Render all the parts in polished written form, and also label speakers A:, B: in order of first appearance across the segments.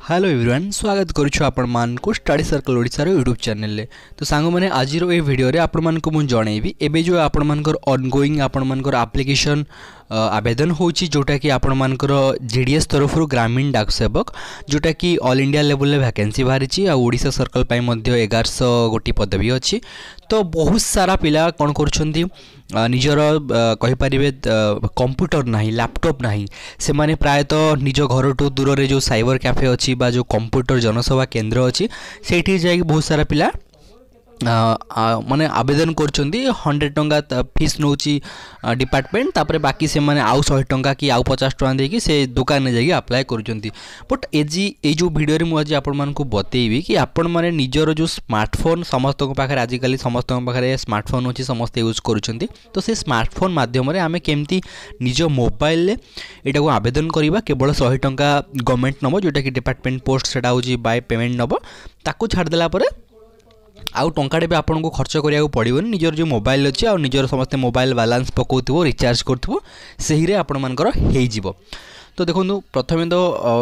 A: Hello everyone स्वागत करुछु आपण मान को स्टडी सर्कल ओडिसा रो यूट्यूब चैनल ले। तो सांग माने आज रो ए वीडियो रे आपण मान को मु जणेबी एबे जो आपण मानकर ऑनगोइंग आपण मानकर एप्लिकेशन आवेदन होची जोटा कि आपण मानकर जीडीएस तरफ ग्रामीण डाक सेवक जोटा कि ऑल इंडिया लेवल ले वैकेंसी बाहरी आ ओडिसा सर्कल पाई मध्य 1100 गोटी पदवी अछि। तो बहुत सारा पिला कोन करछंती निजर कहि परिबे कंप्यूटर नाही लैपटॉप नाही से माने प्रायतः निज घर टू दूर रे जो साइबर कैफे अछि बा जो कंप्यूटर जनसेवा केंद्र अछि सेठी जाई बहुत सारा पिला माने आवेदन करछंती 100 टंका फीस नउची डिपार्टमेंट तापरे बाकी से माने आउ 100 टंका कि आउ 50 टंका देकी से दुकान में जाई अप्लाई करछंती। बट ए जो वीडियो रे मु आज आपण मान को बतेइबी कि आपण माने निजर जो स्मार्टफोन समस्त को पाखरे आज काली समस्त को पाखरे स्मार्टफोन होची समस्त यूज करछंती। तो से स्मार्टफोन माध्यम रे आमे केमती निज मोबाइल ले एटा को आवेदन करिबा केवल 100 टंका गवर्नमेंट नबो जोटा कि डिपार्टमेंट पोस्ट सेटा होची बाय पेमेंट नबो ताकू छाड़ देला परे आउ टंकाटे भी आपन को खर्च करिया को पड़िबोनी निजर जो मोबाइल अछि आ निजर समस्त मोबाइल बैलेंस पकोथिबो रिचार्ज करथिबो सेही रे आपन मानकर हेइ जिवो। तो देखो प्रथमे तो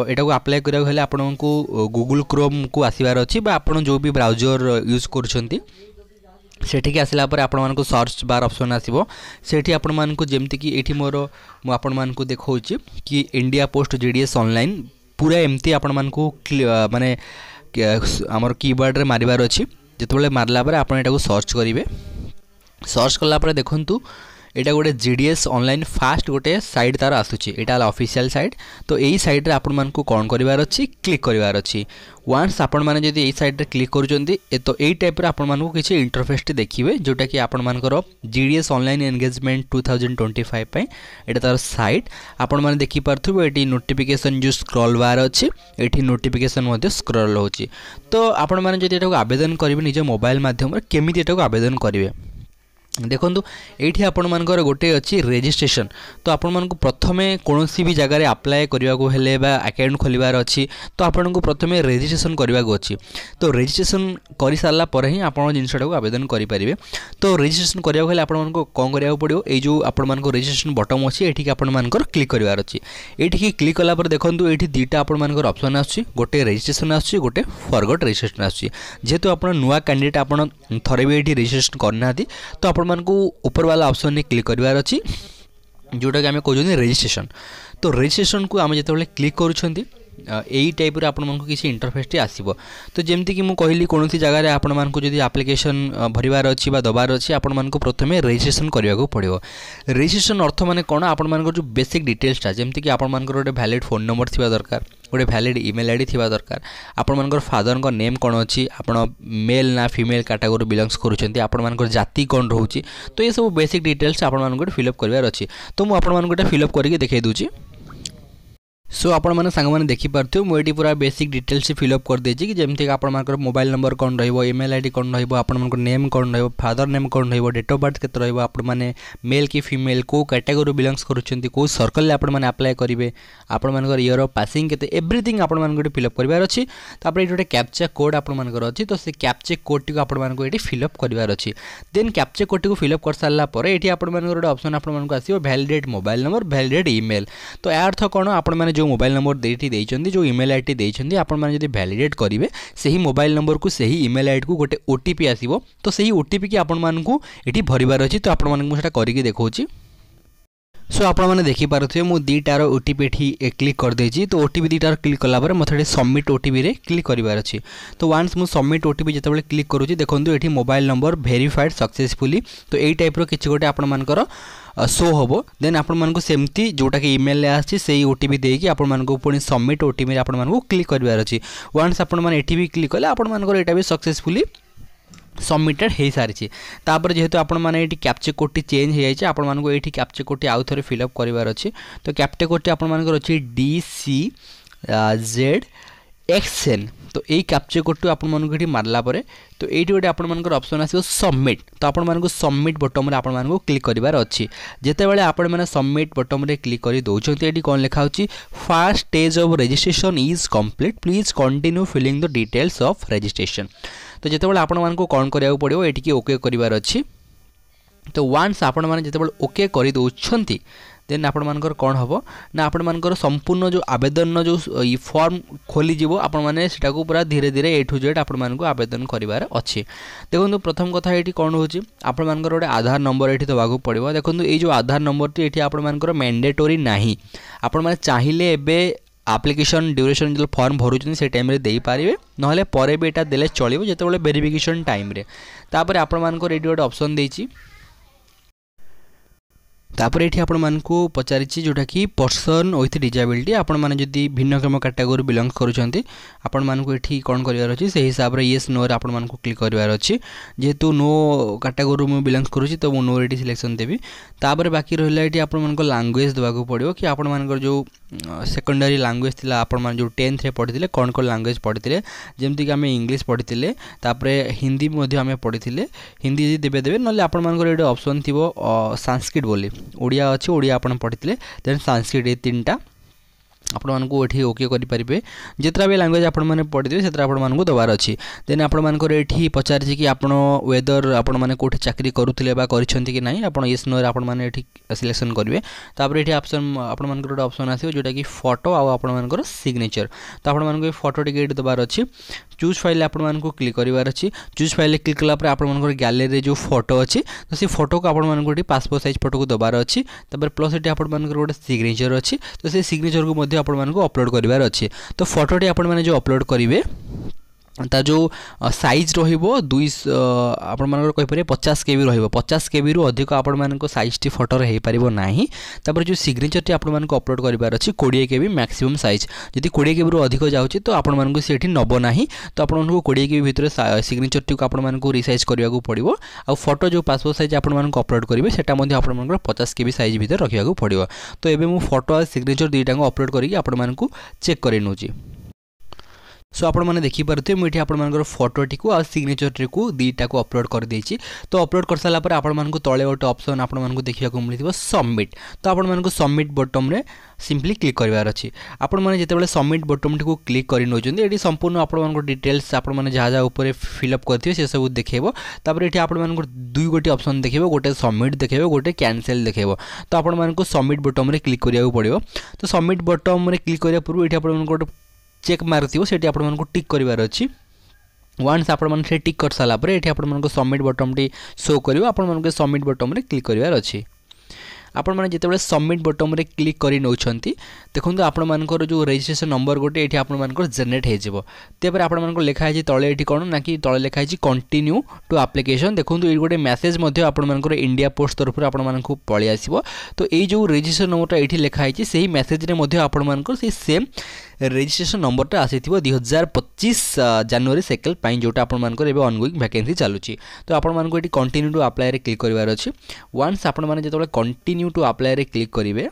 A: एटा को अप्लाई करिया हेले आपन को गूगल क्रोम को आसीबार अछि बा आपन जो भी ब्राउजर यूज करछंती सेठी आसला पर आपण मानको सर्च बार ऑप्शन आसीबो सेठी आपण मानको जेमति कि एठी मोर मु आपण मानको देखौछि कि इंडिया पोस्ट जीडीएस ऑनलाइन पूरा एमती आपण मानको माने हमर कीबोर्ड रे मारिबार अछि। जिते मारला आपड़ एटा को सर्च करेंगे सर्च कला देखु एटा गोटे जीडीएस ऑनलाइन फास्ट गोटे साइट तार आसूची एटा ऑफिशियल साइट। तो यही साइट रे आपण मान को कौन करिवार अछि क्लिक करिवार अछि। वन्स आपण माने जदि यही साइट रे क्लिक करूचंती तो यही टाइप रे आपण मान को किछि इंटरफेस टे देखिबे जोटा कि आपण मानकर जीडीएस ऑनलाइन एंगेजमेंट 2025 पई एटा तार साइट आपण माने देखि परथु एटी नोटिफिकेशन जो स्क्रॉल बार अछि एटी नोटिफिकेशन मध्ये स्क्रॉल होछि। तो आपण माने जदि एटा को आवेदन करिवे निज मोबाइल माध्यम रे केमिति एटा को आवेदन करिवे देखो ये आपण मानकर गोटे अच्छी रजिस्ट्रेशन। तो आपण मान को प्रथमे कौन भी जगह रे अप्लाई करने को हेले बा अकाउंट खोलिबार अच्छी तो आपण को प्रथमे रजिस्ट्रेशन करने को अच्छी। तो रजिस्ट्रेशन कर सारा पर ही आप जिनटा को आवेदन करेंगे। तो रजिस्ट्रेशन करने को हेले आपण मान को कौन करा पड़ो ये जो आपण मान को रजिस्ट्रेशन बटन अच्छी ये आपण मानकर क्लिक करार अच्छी। ये क्लिक कला देखो ये दुईटा आपण मानकर ऑप्शन आछी गोटे रजिस्ट्रेशन आछी गोटे फॉरगॉट रजिस्ट्रेशन आछी। जेहेतु आप नुआ कैंडिडेट आप थरे भी ये रजिस्ट्रेशन करना तो आपण मान को ऊपर वाला ऑप्शन ने क्लिक करिवार अछि जोटा कि आमे कहउछन रजिस्ट्रेशन। तो रजिस्ट्रेशन को आमे जेतेबेले क्लिक करूछंती यही टाइप रे आपण मन को किसी इंटरफेस टी आसीबो। तो जेमति कि मु कहली कोनोसी जगह रे आपण मन को जदी एप्लिकेशन भरिवार अछि बा दबार अछि आपण मन को प्रथमे रजिस्ट्रेशन करिया को पड़िबो। रजिस्ट्रेशन अर्थ माने कोन आपण मन को जो बेसिक डिटेल्स ता जेमति कि आपण मन को गोटे वैलिड फोन नंबर थिबा दरकार गोटे वैलिड ईमेल आईडी थिबा दरकार आपण मन को फादर को नेम कोन अछि आपण मेल ना फीमेल कैटेगरी बिलोंग्स करूछंती आपण मन को जाति कोन रहउची। तो ये सब बेसिक डिटेल्स आपण मन को फिल अप करबार अछि। तो मु आपण मन को फिल अप करके देखाई दूची। सो आपण मैंने सांग मैंने देखी पार्थ मुझे पूरा बेसिक डिटेल्स फिलअप कर देछि कि जेमति आपण मानकर मोबाइल नंबर कौन रहिबो ईमेल आईडी कौन रहिबो आपण मानकर नेम कौन रहिबो फादर नेम कौन रहिबो डेट ऑफ बर्थ केते रहिबो आपण माने मेल की फीमेल को कैटेगरी बिलोंग्स करूछंती को सर्कल ले आपण माने अप्लाई करिवे आपण मानकर ईयर ऑफ पासिंग केते एवरीथिंग आपण मानकर फिलअप करबार अछि। तापर एठी गोटे कैप्चा कोड आपण मानकर अछि तो से कैप्चा कोड टी आपण मानकर एठी फिलअप करबार अछि। देन कैप्चा कोड टी को फिलअप कर सारला परे एठी आपण मानकर गोटे ऑप्शन आपण मानकर आसीबो validate mobile number validate email. तो या अर्थ कोन आपण माने जो मोबाइल नंबर देइछंती जो ईमेल आईडी देइछंती आपण माने जदी वैलिडेट करिवे सही मोबाइल नंबर को सही ईमेल आईडी को गोटे ओटीपी आसीबो। तो सही ओटीपी की आपण मानकू एठी भरिबार अछि। तो आपण मानकू सेटा करिके देखौछि। सो आपण माने देखि पारथि मु दीटार ओटीपी एठी क्लिक कर देछि। तो ओटीपी दीटार क्लिक कला पर मथे सबमिट ओटीपी रे क्लिक करिवार अछि। तो वन्स मु सबमिट ओटीपी जेतेबेले क्लिक करूछि देखंतु एठी मोबाइल नंबर वेरीफाइड सक्सेसफुली। तो एई टाइप रो किछि गोटे आपण मानकर शो होबो। देन आपण मानको सेमती जोटा कि ईमेल ले आछि सेही ओटीपी देकी आपण मानको पुनी सबमिट ओटीपी रे आपण मानको क्लिक करिवार अछि। वन्स आपण माने एठी भी क्लिक कले आपण मानकर एटा भी सक्सेसफुली सबमिटेड हो सारी। तापर जेहेतु आपण माने एठी कैप्चा कोड टी चेंज हो जाइए आपण मानको एठी कैप्चा कोड टी आउ थरे फिलअप करिवार अछि। तो कैप्चा कोड टी आपण मानकर अछि DCZXN। तो यही कैप्चा कोड टू आपण मानको एठी मारला परे तो एठी गोटे आपण मानकर ऑप्शन आसीबो सबमिट। तो आपण मानको सबमिट बटन रे आपण मानको क्लिक करिवार अछि। जेते बेले आपण माने सबमिट बटन रे क्लिक करि दोछंती एठी कोन लिखा होछि first stage of registration is complete please continue filling the details of registration. तो जेते बेले आपण मानको कोन करिया पड़िबो एठी की ओके करिवार अछि। तो वन्स आपण माने जेते बेले ओके करि दोछंती देन आपणमानकर कौन हम ना आपणमानकर संपूर्ण जो आवेदन जो फॉर्म खोली जीवो आपण माने सेटा को पूरा धीरे धीरे ए टू जेड आपणमानकु आवेदन करिवार अछि। देखो प्रथम कथा ये कौन होची आपणमानकर गोटे आधार नंबर ये दवाक पड़ो। देखो ये जो आधार नंबर टी ये आपणमानकर मैंडेटोरी नाही आपण माने चाहिए एबे एप्लिकेशन ड्यूरेशन जो फॉर्म भरुछन से टाइम रे देई पारिबे नहले परे भी एटा देले चलिबो जेतेबेले वेरिफिकेशन टाइम रे। तापर आपणमानकर एटी गोटे ऑप्शन देइछि तापर ये आपको पचारि जोटा कि पर्सन विथ डिजेबिलिटी आपण मैंने जदि भिन्नक्षम कैटेगोरी बिलंग करुँच आपण मानक ये कौन करार अच्छी से हिसाब से येस नो आपण मानक क्लिक करार अच्छी जेहेतु नो कैटेगोरी मुझे बिलंग करुँची तो नो ये सिलेक्शन देवी। तापर बाकी रहा ये आप लांगुएज देवाक पड़ो कि आपण मानकर जो सेकेंडरी लांगुएज थी आपण जो 10th रे पढ़ी कौन कौन लांगुएज पढ़ी जमती कि आम इंग्लीश पढ़ी तापर हिंदी आम पढ़ी हिंदी देवे देवे ना आपण मानकर ये ऑप्शन थी संस्कृत बोली ओडिया अच्छी ओडिया आपन पढ़ी देन संस्कृत ये 3टा आपण मानकु एठी ओके करि परिबे जेतरा भी लैंग्वेज आपण माने पढ़िबे सेतरा आपण मानकु दबार अछि। देन आपण मानकर एठी पचारि कि आपण वेदर आपण माने कोठी चाकरी करूथिले बा करिसंती कि नाही आपण यस नो रे आपण माने एठी सिलेक्शन करिवे। तापर एठी ऑप्शन आपण मानकर गोटे ऑप्शन आसीबो जोटा कि फोटो आ आपण मानकर सिग्नेचर तो आपण मानकु फोटो टिके एठी दबार अछि। चूज फाइल आपण मानकु क्लिक करिवार अछि। चूज फाइल क्लिक कला पर आपण मानकर गैलरी रे जो फोटो अछि तो से फोटो को आपण मानकु एठी पासपोर्ट साइज फोटो को दबार अछि। तापर प्लस एठी आपण मानकर गोटे सिग्नेचर अछि तो से सिग्नेचर को मध्ये आपण मानकु अपलोड करिवार अछि। तो फोटोटी आपण माने जो अपलोड करिवे ता जो साइज रहिबो 2 आपण मानकर कहि परे 50 केबी रहिबो 50 केबी रु अधिक आपण मानको साइज टी फोटो रे हे परिबो नाही। तापर जो सिग्नेचर टी आपण मानको अपलोड करिवार अछि 20 केबी मैक्सिमम साइज जदि 20 केबी रु अधिक जाउची तो आपण मानको सेठी नबो नाही तो आपण मानको 20 केबी भितर सिग्नेचर टी को आपण मानको रिसाइज करिया को पड़िबो। आ फोटो जो पासपोर्ट साइज आपण मानको अपलोड करिवे सेटा मध्ये आपण मानको 50 केबी साइज भितर रखिया को पड़िबो। तो एबे मु फोटो आ सिग्नेचर दुईटा को अपलोड करिके आपण मानको चेक करि नउची। सो आपण मैंने देखिपे मुझे आपर फोटोटी को सिग्नेचर को दीटा को अपलोड कर देछि। तो अपलोड कर सारा आपण मानक तले गोटे ऑप्शन आपण मानक देखा मिलता सबमिट तो आपण मानक सबमिट बटन रे सिंपली क्लिक करार अच्छी। आपण मैंने जितेबाला सबमिट बटन को क्लिक कर नौकरी संपूर्ण आपण डिटेल्स आपण मैंने जहाँ जहाँ ऊपर फिलअप करेंगे से सब देखेबो। तापर ये आपण मानक दुई गोटे ऑप्शन देखेबो गोटे सबमिट देखेबो गोटे कैंसिल देखेबो। तो आपण मानक सबमिट बटन रे क्लिक करिया पड़ो। तो सबमिट बटन रे क्लिक करिया पूर्व ये आपण मानक चेक मारुथिबो सेठी आपण मानक टिक करिवार अछि। वन्स आपण माने से टिक कर साला पर एठी आपण मानक सबमिट बटन टी शो करिवो आपण मानक सबमिट बटन रे क्लिक करिवार अछि। आपण माने जेतेबेले सबमिट बटन रे क्लिक करि नउछंती देखंतु आपण मानकर जो रजिस्ट्रेशन नंबर गोटे एठी आपण मानकर जनरेट हे जेबो। तेपर आपण मानकर लेखा है तळे एठी कोन ना कि तळे लेखा है कंटिन्यू टू एप्लिकेशन देखंतु ए गोटे मेसेज मध्ये आपण मानकर इंडिया पोस्ट तरफ आपण मानकु पळि आसीबो। तो ए जो रजिस्ट्रेशन नंबरटा एठी लेखा है सेही मेसेज रे मध्ये आपण मानकर से सेम रजिस्ट्रेशन नंबरटा आसीथिबो 2025 जनवरी 2 पई जोटा आपण मानकर एबे ऑनगोइंग वैकेंसी चालुची। तो आपण मानकर एठी कंटिन्यू टू अप्लाई रे क्लिक करिवार अछि। वन्स आपण माने जेतबेले कंटिन्यू टू अप्लाई रे क्लिक करिवे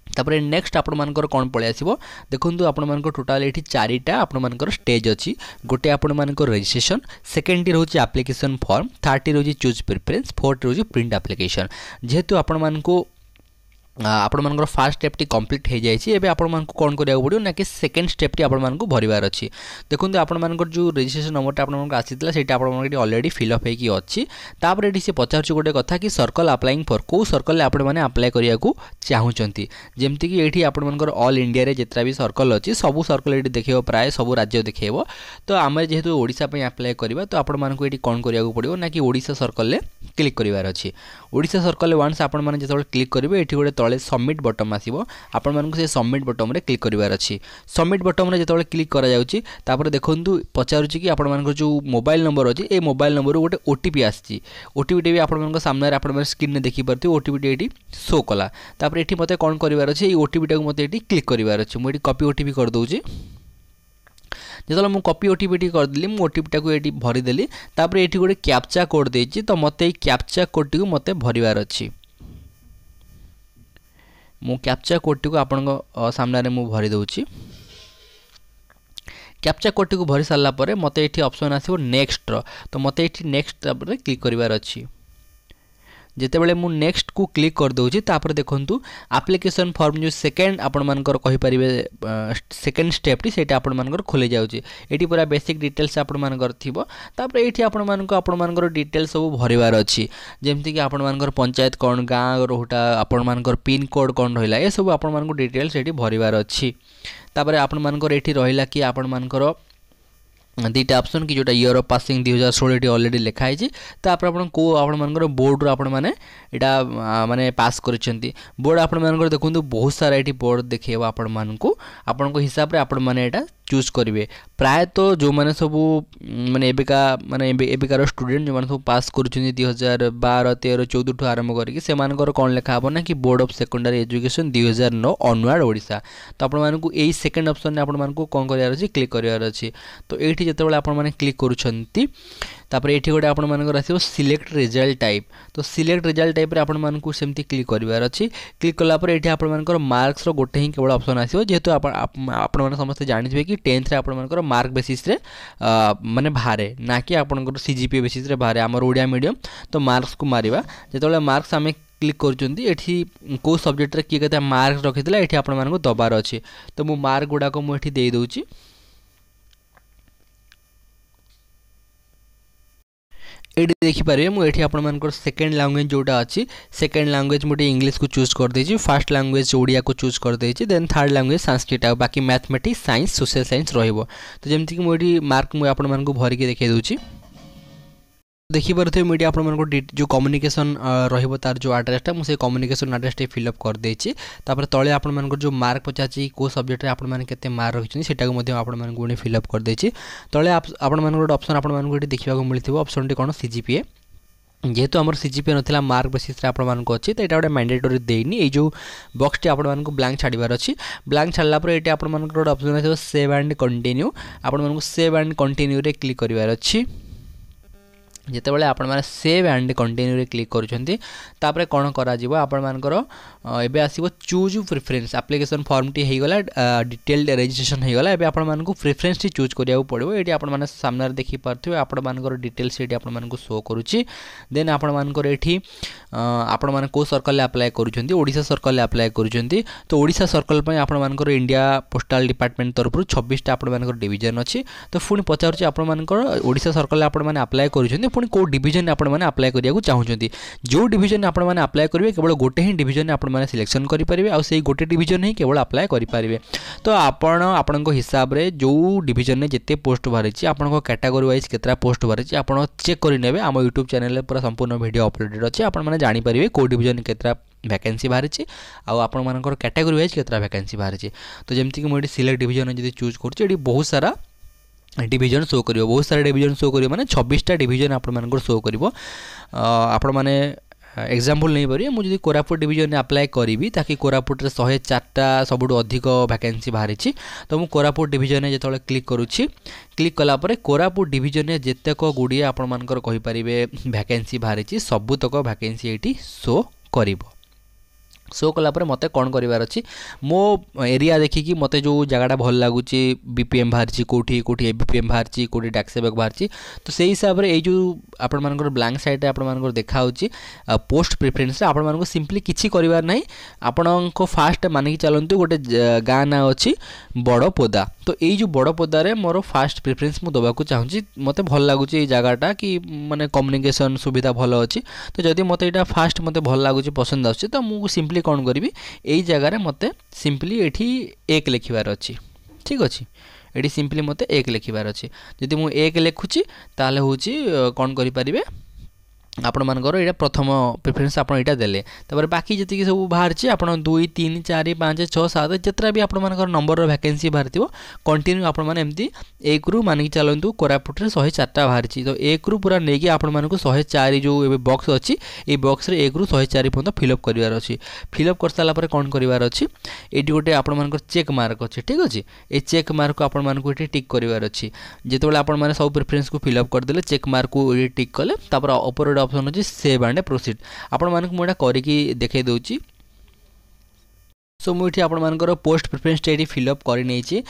A: तापर नेक्स्ट आपण मानकर कोन पळे आसीबो देखंतु आपण मानकर टोटल एठी 4टा आपण मानकर स्टेज अछि। गोटे आपण मानकर रजिस्ट्रेशन सेकेंड रहउची एप्लिकेशन फॉर्म थर्ड रहउची चूज प्रेफरेंस फोर्थ रहउची प्रिंट एप्लिकेशन। जेहेतु आपण मानको आपण मानकर फर्स्ट स्टेप टी कंप्लीट हो जाइए एबे आपण मानक कोन करिया पड़ो ना कि सेकंड स्टेप टी आपण मानक भरिवार अछि। देखंतु आपण मानकर जो रजिस्ट्रेशन नंबरटा आपण मानक आसीतला सेटा आपण मानक ऑलरेडी फिल अप हेकी अछि। तापर एठी से पचारछु गोटे कथा कि सर्कल अप्लाइंग फॉर को सर्कल आपण माने अप्लाई करिया को चाहुचंती जेमति कि एठी आपण मानकर ऑल इंडिया रे जेतरा भी सर्कल अछि सब सर्कल एठी देखियो प्राय सब राज्य देखियो। तो आमे जेहेतु ओडिसा पे अप्लाई करबा तो आपण मानक एठी कोन करिया को पड़िबो ना कि ओडिसा सर्कल ले क्लिक करिवार अछि। ओडिसा सर्कल ले वन्स आपण माने जेतबे क्लिक करिवे एठी गोटे तळे सबमिट बटन आसीबो आपण मानक से सबमिट बटन रे क्लिक करिवार अछि। सबमिट बटन रे जेतबे क्लिक करा जाउची तापर देखंतु पचारुची कि आपण मानक जो मोबाइल नंबर अछि ए मोबाइल नंबर गोटे ओटीपी आछि। ओटीपी भी आपण मानक सामने रे आपण माने स्क्रीन ने देखि परथि ओटीपी एठी शो कला। तापर एठी मते कोन करिवार अछि ए ओटीपी टा को मते एठी क्लिक करिवार अछि। मु एठी कॉपी ओटीपी कर दउची जेतले मु कॉपी ओटीपी टी कर दिली मु ओटीपी टा को एठी भरि देली। तापर एठी गोटे कैप्चा कोड देछि तो मते ए कैप्चा कोड टी को मते भरिवार अछि। मु कैप्चा कोड टी को आपण सामने रे मु भरि दउची। कैप्चा कोड टी को भरि सारला परे मते एठी ऑप्शन आसीबो नेक्स्ट रो तो मते एठी नेक्स्ट रे क्लिक करिवार अछि। जितेबाला मु नेक्स्ट को क्लिक कर दूँ तापर देखूँ एप्लिकेशन फॉर्म जो सेकेंड आपणकर कहींपारे सेकेंड स्टेप्टी से आपणकर खोली जाऊँगी ये पूरा बेसिक डिटेल्स आपणकर थोड़ा ये आपणकर डिटेल्स सब भरबार अच्छी जमीक आपणकर पंचायत कौन गाँव रोटा आपणकर पिन कोड कौन रहा ये सब आपको डिटेल्स ये भरबार अच्छी तापर आपणकर ये रहा कि आपणकर दुईटा ऑप्शन कि जोटा ईयर ऑफ पासिंग 2016 ऑलरेडी लिखाई तापर आप आपणकर बोर्ड आपण मैंने यहाँ माने पास कर बोर्ड आपणकर देखो बहुत सारा ये बोर्ड देखेब आपण हिसाब से आपण मैंने चूज करेंगे प्रायतः जो मैंने सब माने एबिकार स्टूडेंट जो मैंने सब पास कर 2012, 13, 14 ठू आरंभ करके कौन लिखा ना कि board of secondary education 2009 onward Odisha तो आपको यही सेकेंड ऑप्शन आपको कौन करार अच्छी क्लिक करार अच्छी तो ये जितेबाला आपने क्लिक करुँच तापर ये गोटे आपर आसो सिलेक्ट रिजल्ट टाइप तो सिलेक्ट रिजल्ट टाइप आपको सेमती क्लिक करार अच्छी क्लिक कलापर ये आपर मार्क्स गोटे ही केवल ऑप्शन आसो जेहेतु आप समस्ते जानते कि 10th रे आपर मार्क बेसिस रे माने बाहरे ना कि आपंकर CGPA बेसिस रे बाहरे आमर ओडिया मीडियम तो मार्क्स को मारिबा जेतोले मार्क्स आमे क्लिक कर को सब्जेक्ट रे किए केते मार्क्स रखिथिला एठी आपण मानको दबार अछि तो मु मार्क गुडा को मु एठी देई दोउची ये देखिपारे मुझे आपंकर सेकेंड लैंग्वेज जोटा अच्छी सेकेंड लैंग्वेज मुझे इंग्लिश को चूज कर देछि फर्स्ट लैंग्वेज ओडिया को चूज कर देछि देन थर्ड लैंग्वेज संस्कृत बाकी मैथमेटिक्स साइंस सोशल साइंस रहिबो तो जमती कि मुझे मार्क मुझे आपण मानकु भरिके देखै दोछि देखिपारे मुझे आपको जो कम्युनिकेशन रहिबो तार जो एड्रेसटा मुझे कम्युनिकेशन एड्रेस फिलअप कर देछि तापर तळे आपनकर जो मार्क पचाछि को सब्जेक्ट रे आपण माने केते मार्क रखिछन सेटा को मध्ये आपण मानकु गुणे फिलअप कर देछि तळे आपण मानकर ऑप्शन आपण मानकु एठी देखिबा को मिलथिबो ऑप्शन टी कोन CGPA जेहेतु आमर CGPA नथिला मार्क बेसिस रे आपण मानकु अछि त एटा गोटे मैंडेटरी देइनी ए जो बॉक्स टी आपण मानकु ब्लैंक छाड़ीबार अछि ब्लैंक छाड़ला पर एटी आपण मानकर ऑप्शन आछो सेव एंड कंटिन्यू आपण मानकु सेव एंड कंटिन्यू रे क्लिक करिवार अछि जितेबाला आपण मैंने सेव एंड कंटिन्यू रे क्लिक करुँच कौन कर एबे आसीबो चूज प्रिफरेंस एप्लिकेशन फॉर्म टी हेगला डिटेल्ड रजिस्ट्रेशन हेगला एबे आपण मानकु प्रिफरेंस टी चूज करिया पड़ो ये आपण माने सामने देखि पारथिबे आपण मानकर डिटेल्स ये आपण मानकु शो करूची देन आपण मानकर एठी आपण माने को सर्कल अप्लाई करूछंती ओडिशा सर्कल अप्लाई करूछंती तो ओडिशा सर्कल पय आपण मानकर इंडिया पोस्टल डिपार्टमेंट तरफ 26 टा आपण मानकर डिवीजन अछि तो पुणी पचारुची आपण मानकर ओडिशा सर्कल आपण माने अप्लाई करूछंती पुणी को डिवीजन आपण माने अप्लाई करिया को चाहुछंती जो डिवीजन आपण माने अप्लाई करिवे केवल गोटे ही डिवीजन आपण माने सिलेक्शन करि परिबे आ सेही गोटे डिवीजन ही केवल अप्लाई करि परिबे तो आपण आपनको हिसाब रे जो डिवीजन ने जते पोस्ट बाहरिछि आपनको कैटेगरी वाइज केतरा पोस्ट बाहरिछि आपण चेक करि नेबे हम YouTube चैनल रे पूरा संपूर्ण वीडियो अपलोडेड अछि आपण माने जानि परिबे को डिवीजन केतरा वैकेंसी बाहरिछि आ आपण मानकर कैटेगरी वाइज केतरा वैकेंसी बाहरिछि तो जेमति कि मोडी सिलेक्ट डिवीजन जदि चूज करछि एडी बहुत सारा डिवीजन शो करिवो बहुत सारा डिवीजन शो करिवो माने 26 टा डिवीजन आपण मानकर शो करिवो आपण माने एग्जांपल नहीं पारे मुझे कोरापुट डिवीजन में अप्लाई करी ताकि कोरापुट रे 104टा सबुठ अधिक वैकेंसी बाहरी तो मुझे कोरापुट डिवीजन में जो क्लिक करुच्ची क्लिक कलापर कोरापुट डिवीजन में जितेक गुड़िए आपण मानकर कहि परिबे वैकेंसी बाहरी सबुतक वैकेंसी एटी शो करिवो शो कलापर मते कौन करार अच्छी मो एरिया देखिकी मते जो जगहटा भल लगुच BPM बाहरी कौटी कौटी ABPM बाहरी कौटी डाक्सेबक बाहरी तो से हिसाब से जो आपण मानकर ब्लैंक साइड आपण मानकर देखा पोस्ट प्रिफरेंस आपण मानकर सिंपली किछि करिवार नाही आपण को फास्ट मानिक चलंतु गोटे गाँ ना अच्छी बड़ पोदा तो यही जो बड़ पोदारे मोर फास्ट प्रिफरेंस मु दबाकू चाहूँगी मते भल लगुच जगहटा कि माने कम्युनिकेशन सुविधा भल अच्छी तो जदि मते एटा फास्ट मते भल लगुच पसंद आछी तो मु सिंपली कौन करी यही जगार मते सिंपली एठी एक लिखिबार अच्छी ठीक अच्छे ये सिंपली मते एक लिखिबार अच्छी जदि मु एक लिखुची ताले होची कौन करि परिबे आपण मानकर ये प्रथम प्रिफरेंस आप देले तापर बाकी जी सब बाहर आप 2 3 4 5 6 7 जितना भी आपण मानकर नंबर वैकेंसी बाहर कंटिन्यू आपण माने एमती 1 रु मानिक चलतु कोरापुट रे 104टा बाहरी तो 1 रु पूरा नहीं आपण मानक 104 जो ए बॉक्स अच्छी ये बॉक्स रे 1 रु 104 पर्यंत फिलअप करिवार अच्छी फिलअप कर साला पर कौन करिवार अच्छी ये गोटे आपण मानकर चेक मार्क अच्छे ठीक अच्छे ये चेक मार्क आपण मानक ये टिक करिवार अच्छी जेतेबेले आपण माने सब प्रिफरेंस को फिलअप करदेले चेक मार्क को ये टिक कले तापर ऊपर ऑप्शन अच्छी सेव एंड प्रोसीड आपण मानक मुझे करके देखे दूची सो मुझे आपर पोस्ट प्रिफरेन्स ये फिलअप करनी से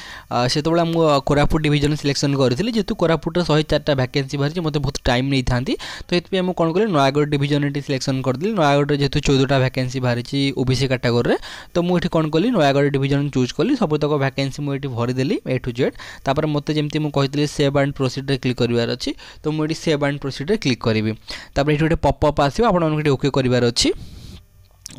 A: कोरापुट डिविजन सिलेक्शन करी जेहतु कोरापुट 104टा वैकेंसी बाहरी मत बहुत टाइम नहीं था तो ये मुझे कौन कली नयागढ़ डिविजन ये सिलेक्शन करदेली नयागढ़ जेहतु 14टा वैकेंसी बाहरी ओबीसी कैटेगोरी तो मुझे कौन कली नयागढ़ डिविजन चूज कली सबुतक वैकेंसी मुझे भरीदेली ए टू जेड तापर मत जमी मुझे कही सेव एंड प्रोसीड रे क्लिक करार अच्छी तो मुझे सेव एंड प्रोसीड रे क्लिक करी तापर ये गोटे पॉपअप आसो आप ओके करार अच्छी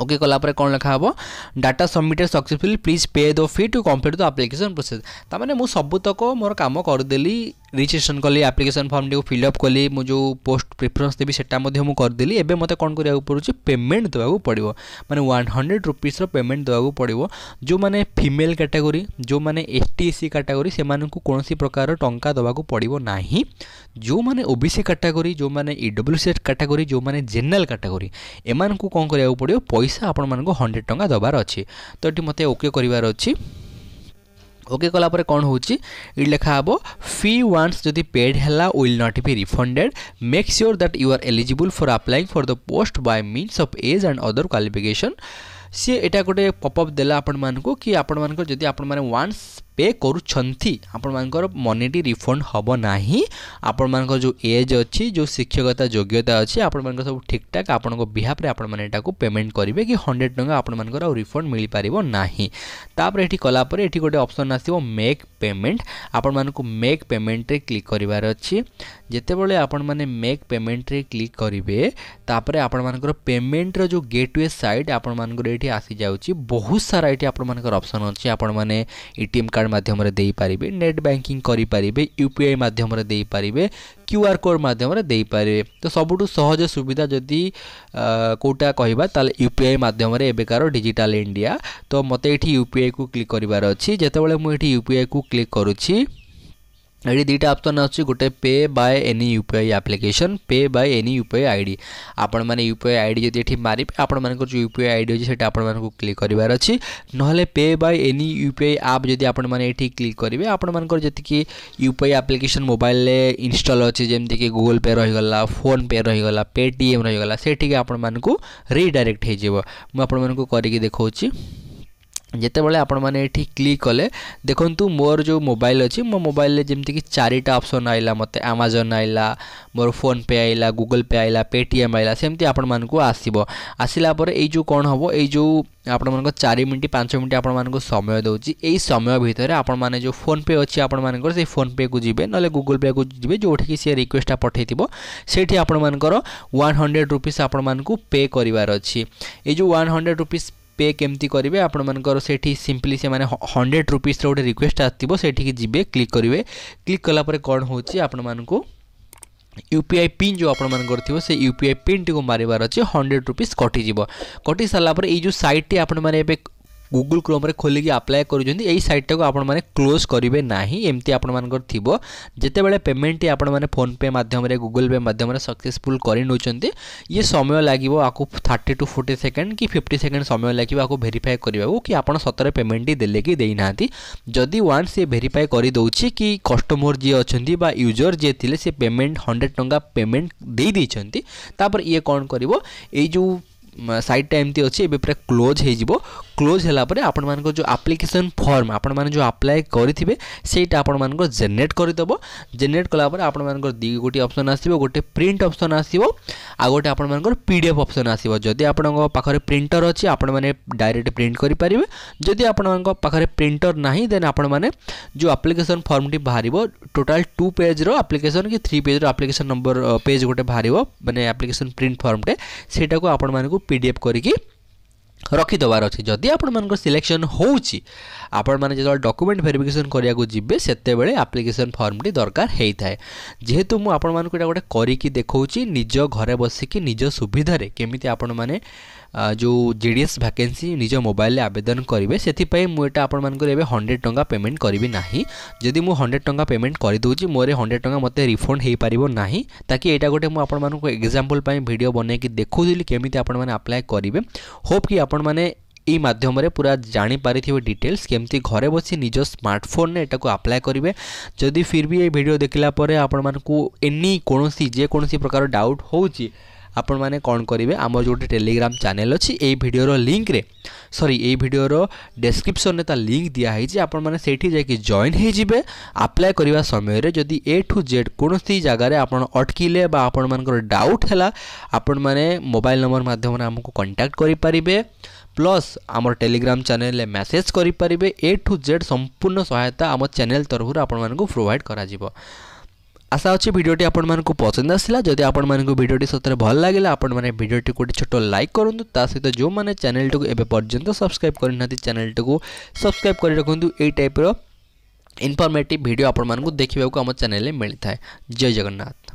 A: ओके कलापर कौन लिखा हे data submitted successfully please pay the fee to complete the application process ताने मुझे सबुतक मोर काम करदेली रजिस्ट्रेशन कली एप्लिकेशन फॉर्म टी फिलअप कली मुझे पोस्ट प्रिफरेन्स देवी सेटा करदेली एबे मते कौन करिया पड़ुछि पेमेंट देवाक पड़िबो माने 100 रुपीस रो पेमेंट देवाक पड़िबो जो माने फीमेल कैटेगरी जो माने एसटी एससी कैटेगरी से मानकु कोनोसी प्रकार टंका देवाक पड़िबो नाही जो माने ओबीसी कैटेगरी जो माने ईडब्ल्यूसी कैटेगरी जो माने जनरल कैटेगरी एमानकु कौन करिया पड़िबो पैसा आपण मानकु 100 टंका दबार अछि तो एटी मते ओके करिवार अछि ओके कलापर कौन होची लिखा हे फी वन्स जदि पेड है will not be refunded make sure that you are eligible for applying for the post by means of age and other qualification सी एटा गोटे पॉपअप देला आपण मानको कि आपण मानको जदि आपण माने वन्स पे करूछंती आपण मानकर मनीटी रिफंड हबो नाही आपण मानकर जो एज अछि जो शिक्षकता योग्यता अछि आपण मानकर सब ठीक ठाक आपण को बिहाफ रे आपण माने एटा को पेमेंट करिवे कि 100 टंका आपण मानकर आ रिफंड मिली पारिबो नाही तापर एठी कला पर एठी गोटे ऑप्शन आसीबो मेक पेमेंट आपण मानको मेक पेमेंट रे क्लिक करिवार अछि जेते बेले आपण माने मेक पेमेंट रे क्लिक करिवे तापर आपण मानकर पेमेंट रो जो गेटवे साइट आपण मानकर एठी आसी जाउची बहुत सारा एठी आपण मानकर ऑप्शन अछि आपण माने एटीएम कार्ड माध्यम रे देई पारिबे नेट बैंकिंग करि पारिबे यूपीआई माध्यम रे देई पारिबे क्यूआर कोड माध्यम रे देई पारिबे तो सबुठु सहज सुविधा जदि कोटा कहबा ताले यूपीआई माध्यम रे एबेकार डिजिटल इंडिया तो मते एठी यूपीआई को क्लिक करिवार अछि जेते बेले मु एठी यूपीआई को क्लिक करूची ये दुईटा ऑप्शन अच्छी गोटे पे बाय एनी यूपीआई एप्लिकेशन पे बाय एनी यूपीआई आईडी आपण माने यूपीआई आईडी जदि एठी मारिबे आपण माने जो यूपीआई आईडी अछि सेटा आपण माने को क्लिक करिवार अछि नहले पे बाय एनी यूपीआई ऐप जदि आपण माने एठी क्लिक करिवे आपण मानकर जति कि यूपीआई एप्लिकेशन मोबाइल ले इंस्टॉल अछि जेमति कि गूगल पे रहि गला फोन पे रहि गला पेटीएम रहि गला सेठी के आपण माने को रीडायरेक्ट हे जेबो मु आपण माने को करि के देखौछि जिते बड़े आपण मैंने ये क्लिक कले देखु मोर जो मोबाइल अच्छी मो मोबाइल जमती कि 4टा ऑप्शन आइला मत अमेजन आइला मोर फोन पे आइला गूगल पे आइला पेटीएम आइला सेमती आपण मानकु आसीबो आसिला पर ए जो कौन हम ये जो आपण मानक 4 मिनिट 5 मिनिट आपण मानक समय दउची एई समय भितर आपण माने जो फोन पे अच्छी आपण मानकर से फोन पे को जिबे नले गूगल पे को जिबे जोठी कि से रिक्वेस्ट पठैतिबो सेठी आपण मानकर 100 रुपीस आपण मानकु पे करिवार अछि ए जो 100 रुपीस पे केमती करेंगे आपण मानकर सेठी सिंपली से माने 100 रुपीस रो रिक्वेस्ट आथिबो सेठी के जिबे क्लिक करेंगे क्लिक कला पर कौन होची आपण मानकु यूपीआई पिन जो आपण मानकर थिबो से यूपीआई पिन टी को मारिबार अछि 100 रुपीस कटि जिवो कटि साला पर ए जो साइट टी आपण माने एबे गूगल क्रोम रे खोलिकी अप्लाई करूछन्ती एई साइट को आपण माने क्लोज करिवे नाही एमती आपण मानकर थिबो जेते बेले पेमेंट टी आपण माने फोन पे माध्यम रे गूगल पे माध्यम रे सक्सेसफुल करि नउछन्ती ये समय लागिवो आको 30 टू 40 सेकंड कि 50 सेकंड समय लागिवो आको वेरीफाई करिवाको कि आपण सतरे पेमेंट टी देले कि देई नांती जदी वन्स ये वेरीफाई करि दउछि कि कस्टमर जे अछन्ती बा यूजर जे थिले से पेमेंट 100 टंका पेमेंट देई दैछन्ती तापर ये कोन करिवो एई जो साइट टा एमती अच्छी ए क्लोज हो क्लोज है आपण मान जो एप्लिकेशन फॉर्म आपण माने जो अप्लाई करिथिबे सेटा आपण मान जनरेट करदेव जनरेट कलापर आपण मान दी गोटे ऑप्शन आसीबो गोटे प्रिंट ऑप्शन आसीबो आ गोटे आपण मान पीडीएफ ऑप्शन आसीबो जदि आपण पाखरे प्रिंटर अच्छी आपण माने डायरेक्ट प्रिंट करि परिबे जदि आपण मान पाखरे प्रिंटर नाही देन आपण माने जो एप्लिकेशन फॉर्म टी बाहरिबो टोटल 2 पेज रो एप्लिकेशन कि 3 पेज रो एप्लिकेशन नंबर पेज गोटे बाहरिबो माने एप्लिकेशन प्रिंट फॉर्म टे सेटा को आपण मान पीडीएफ करिकी रखिदेवार अच्छे जदि आपण मान सिलेक्शन होउची आपण माने जो डॉक्यूमेंट वेरिफिकेशन करिया को जिबे सेते बेले एप्लिकेशन फॉर्म टी दरकार हेई थाए जेहेतु मु आपण मान को एटा गोटे करिकी देखौची निज घरे बसिकी निज सुविधा रे केमिति आपण माने जो जेडीएस वैकेंसी निज मोबाइल आवेदन करेंगे से मुझे आपण मान 100 टंका पेमेंट करी ना जदि मु 100 टंका पेमेंट करदे मोर 100 टंका मत रिफंड हो पार ना ताकि यहाँ गोटे मुझे एग्जांपल वीडियो बनई देखुली केमी आपण मैंने अप्लाई करेंगे होप कि आपण मैंने यही माध्यम पूरा जानीपारे डिटेल्स केमती घरे बसी निज स्मार्टफोन ने एटा को अप्लाई करेंगे जदि फिर भी ये वीडियो देखला आपण मानकु एनी कोनोसी जे कोनोसी प्रकार डाउट होउची आपण माने कौन करेंगे आम जो टेलीग्राम चैनल अच्छी ये भिडर लिंक रे सॉरी ये भिडर डिस्क्रिप्शन में लिंक दिखाई आपण मैंने सेठी जाके जॉइन हो जिवे अप्लाई करने समय जदि ए टू जेड कौन जगार आप अटकिले आपण मानकर डाउट है आपण मैंने मोबाइल नंबर माध्यम आमको कांटेक्ट करें प्लस आमर टेलीग्राम चैनल मेसेज करें ए टू जेड संपूर्ण सहायता आम चैनल तरफ आपण मानक प्रोवाइड करा जिवो। आशा अच्छी भिडियोटी आपण मानक पसंद आसला जदि आपण मानक भिडियोटी सतरे भल लगे आपण माने भिडियोटी को छोट लाइक करूँ ता सहित जो मैंने चैनल टी एबे पर्यंत सब्सक्राइब करना चैनल टी सब्सक्राइब कर रखु यही टाइप इनफॉर्मेटिव वीडियो आपण मानक देखा आम चैनल में मिलता है। जय जगन्नाथ।